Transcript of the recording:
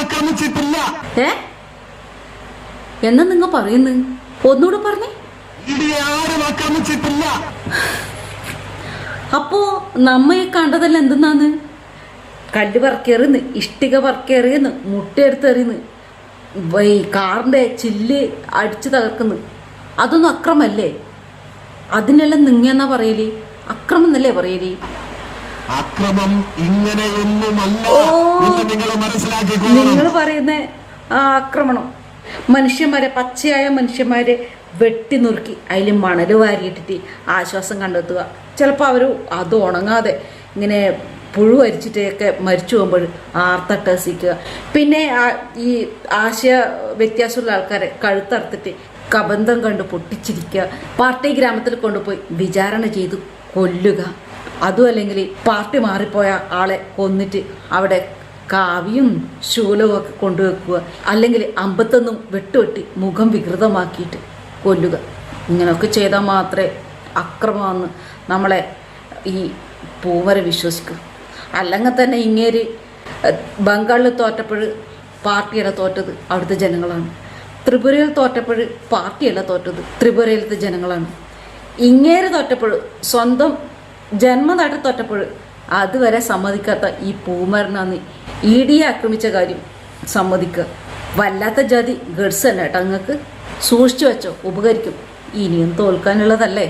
ആക്രമിച്ചിട്ടില്ല. എന്നാ നിങ്ങൾ പറയുന്നു? ഒന്നുകൂടെ പറഞ്ഞേ. ആരും ആക്രമിച്ചിട്ടില്ല. അപ്പോ നമ്മയെ കണ്ടതല്ല എന്തെന്നാന്ന്? കല്ല് പറക്കേറിന്ന്, ഇഷ്ടിക പറക്കേറിയെന്ന്, മുട്ടയെടുത്തെറിയുന്നു, കാറിന്റെ ചില്ല് അടിച്ചു തകർക്കുന്നു. അതൊന്നും അക്രമല്ലേ? അതിനെല്ലാം നിങ്ങന്നാ പറയല്? അക്രമം എന്നല്ലേ പറയല്? അക്രമം ഇങ്ങനെയൊന്നുമല്ല. നിങ്ങൾ പറയുന്ന ആ ആക്രമണം മനുഷ്യന്മാരെ, പച്ചയായ മനുഷ്യന്മാരെ വെട്ടി നുറുക്കി അതിൽ മണൽ വാരിയിട്ടിട്ട് ആശ്വാസം കണ്ടെത്തുക. ചിലപ്പോൾ അവർ അത് ഉണങ്ങാതെ ഇങ്ങനെ പുഴു അരിച്ചിട്ടൊക്കെ മരിച്ചു പോകുമ്പോൾ ആർത്തട്ടസിക്കുക. പിന്നെ ഈ ആശയ വ്യത്യാസമുള്ള ആൾക്കാരെ കഴുത്തറുത്തിട്ട് കബന്ധം കണ്ട് പൊട്ടിച്ചിരിക്കുക. പാർട്ടി ഗ്രാമത്തിൽ കൊണ്ടുപോയി വിചാരണ ചെയ്ത് കൊല്ലുക. അതും അല്ലെങ്കിൽ പാർട്ടി മാറിപ്പോയ ആളെ കൊന്നിട്ട് അവിടെ കാവിയും ശൂലവും ഒക്കെ കൊണ്ടുവെക്കുക. അല്ലെങ്കിൽ അമ്പത്തൊന്നും വെട്ടുവെട്ടി മുഖം വികൃതമാക്കിയിട്ട് കൊല്ലുക. ഇങ്ങനെയൊക്കെ ചെയ്താൽ മാത്രമേ അക്രമമെന്ന് നമ്മളെ ഈ പൂമര വിശ്വസിക്കൂ. അല്ലെങ്കിൽ തന്നെ ഇങ്ങേര് ബംഗാളിൽ തോറ്റപ്പോൾ പാർട്ടിയല്ല തോറ്റത്, അവിടുത്തെ ജനങ്ങളാണ്. ത്രിപുരയിൽ തോറ്റപ്പോൾ പാർട്ടിയല്ല തോറ്റത്, ത്രിപുരയിലത്തെ ജനങ്ങളാണ്. ഇങ്ങേര് തോറ്റപ്പോൾ, സ്വന്തം ജന്മനാട്ടിൽ തോറ്റപ്പോൾ അതുവരെ സമ്മതിക്കാത്ത ഈ പൂമരനാന്ന് ED ആക്രമിച്ച കാര്യം സമ്മതിക്കുക. വല്ലാത്ത ജാതി ഗഡ്സ് തന്നെ കേട്ടോ. നിങ്ങൾക്ക് സൂക്ഷിച്ചു വെച്ചോ, ഉപകരിക്കും. ഇനിയും തോൽക്കാനുള്ളതല്ലേ.